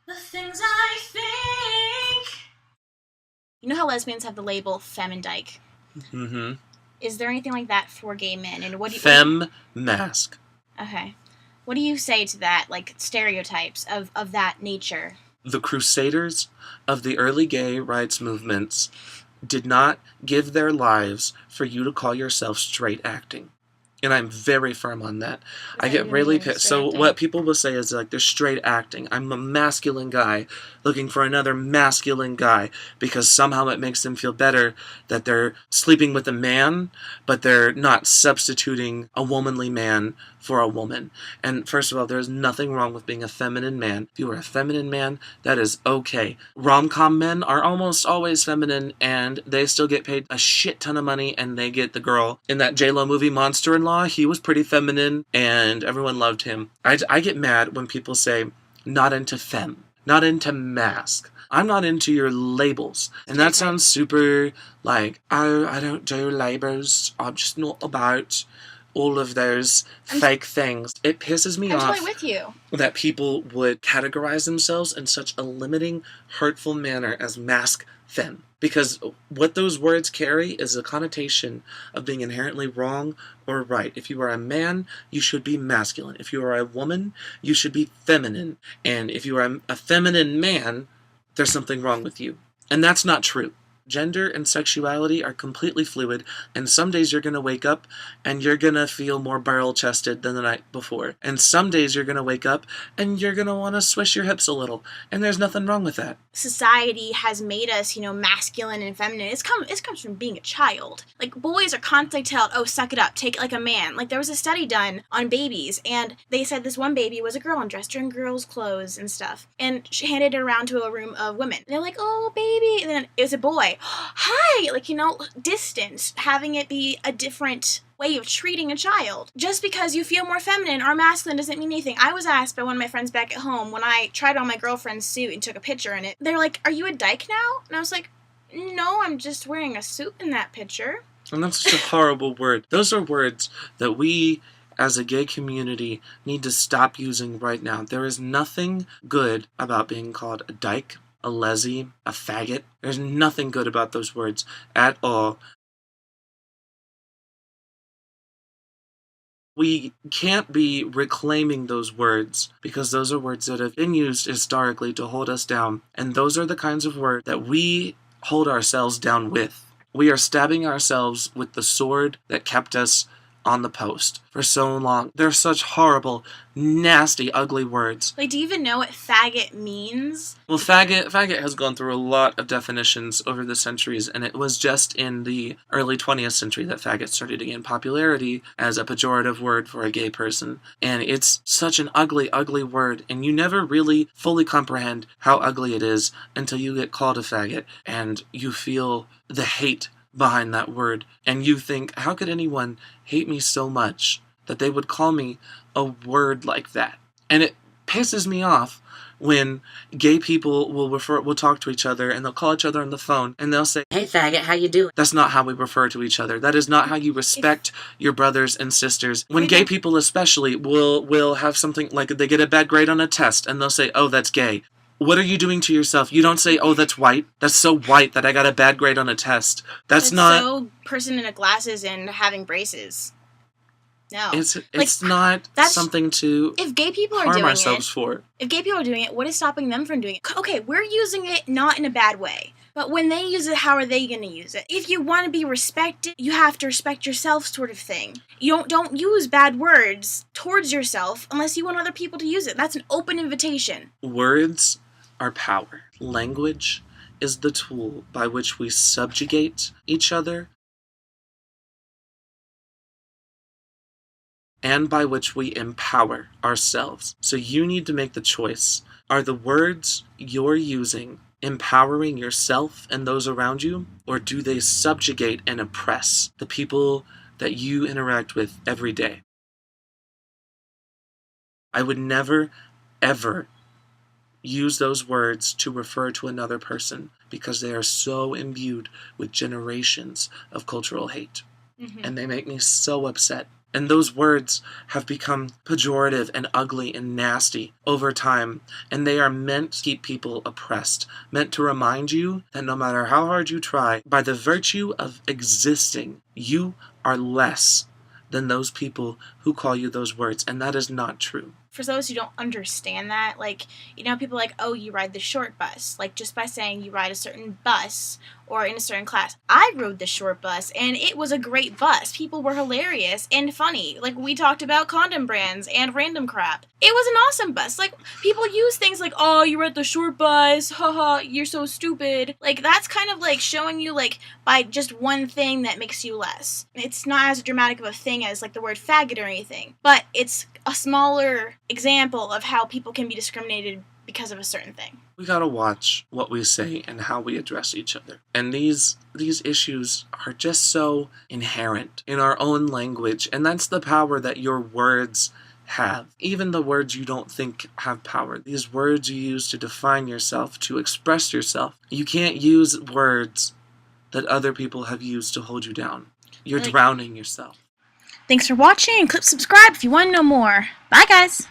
The things I think. You know how lesbians have the label femme and dyke? Mm-hmm. Is there anything like that for gay men? And Femme mask. Okay. What do you say to that, like, stereotypes of that nature? The crusaders of the early gay rights movements did not give their lives for you to call yourself straight acting. And I'm very firm on that. I get really pissed. So what people will say is like, they're straight acting. I'm a masculine guy looking for another masculine guy because somehow it makes them feel better that they're sleeping with a man, but they're not substituting a womanly man for a woman. And first of all, there's nothing wrong with being a feminine man. If you are a feminine man, that is okay. Rom-com men are almost always feminine, and they still get paid a shit ton of money, and they get the girl. In that J-Lo movie, Monster-in-Law, he was pretty feminine, and everyone loved him. I get mad when people say, not into femme, not into mask. I'm not into your labels. And that sounds super like, oh, I don't do labels. I'm just not about all of those fake things. It pisses me off with you. that people would categorize themselves in such a limiting, hurtful manner as mask femme. Because what those words carry is a connotation of being inherently wrong or right. If you are a man, you should be masculine. If you are a woman, you should be feminine. And if you are a feminine man, there's something wrong with you. And that's not true. Gender and sexuality are completely fluid, and some days you're going to wake up and you're going to feel more barrel-chested than the night before. And some days you're going to wake up and you're going to want to swish your hips a little, and there's nothing wrong with that. Society has made us, masculine and feminine. It comes from being a child. Like, boys are constantly told, oh, suck it up, take it like a man. Like, there was a study done on babies, and they said this one baby was a girl and dressed her in girls' clothes and stuff, and she handed it around to a room of women. And they're like, oh, baby, and then it was a boy. Hi! Like, distance, having it be a different way of treating a child. Just because you feel more feminine or masculine doesn't mean anything. I was asked by one of my friends back at home when I tried on my girlfriend's suit and took a picture in it. They're like, are you a dyke now? And I was like, no, I'm just wearing a suit in that picture. And that's such a horrible word. Those are words that we, as a gay community, need to stop using right now. There is nothing good about being called a dyke, a lessie, a faggot. There's nothing good about those words at all. We can't be reclaiming those words because those are words that have been used historically to hold us down. And those are the kinds of words that we hold ourselves down with. We are stabbing ourselves with the sword that kept us on the post for so long. They're such horrible, nasty, ugly words. Like, do you even know what faggot means? Well, faggot has gone through a lot of definitions over the centuries, and it was just in the early 20th century that faggot started to gain popularity as a pejorative word for a gay person. And it's such an ugly, ugly word, and you never really fully comprehend how ugly it is until you get called a faggot, and you feel the hate behind that word, and you think, how could anyone hate me so much that they would call me a word like that? And it pisses me off when gay people will talk to each other, and they'll call each other on the phone, and they'll say, hey faggot, how you doing? That's not how we refer to each other. That is not how you respect your brothers and sisters. When gay people especially will have something like they get a bad grade on a test, and they'll say, oh, that's gay. What are you doing to yourself? You don't say, oh, that's white. That's so white that I got a bad grade on a test. That's not... so person in glasses and having braces. No. It's not something to if gay people are harm doing ourselves it, for. If gay people are doing it, what is stopping them from doing it? Okay, we're using it not in a bad way. But when they use it, how are they going to use it? If you want to be respected, you have to respect yourself, sort of thing. You don't use bad words towards yourself unless you want other people to use it. That's an open invitation. Words are power. Language is the tool by which we subjugate each other and by which we empower ourselves. So you need to make the choice. Are the words you're using empowering yourself and those around you, or do they subjugate and oppress the people that you interact with every day? I would never, ever use those words to refer to another person because they are so imbued with generations of cultural hate. Mm-hmm. And they make me so upset. And those words have become pejorative and ugly and nasty over time. And they are meant to keep people oppressed, meant to remind you that no matter how hard you try, by the virtue of existing, you are less than those people who call you those words. And that is not true. For those who don't understand that, like, you know, people are like, oh, you ride the short bus. Like, just by saying you ride a certain bus or in a certain class. I rode the short bus, and it was a great bus. People were hilarious and funny. Like, we talked about condom brands and random crap. It was an awesome bus. Like, people use things like, oh, you rode the short bus, haha, you're so stupid. Like, that's kind of like showing you, like, by just one thing that makes you less. It's not as dramatic of a thing as, like, the word faggot or anything, but it's a smaller example of how people can be discriminated because of a certain thing. We gotta watch what we say and how we address each other. And these issues are just so inherent in our own language, and that's the power that your words have. Even the words you don't think have power. These words you use to define yourself, to express yourself. You can't use words that other people have used to hold you down. You're drowning yourself. Thanks for watching, and click subscribe if you want to know more. Bye, guys!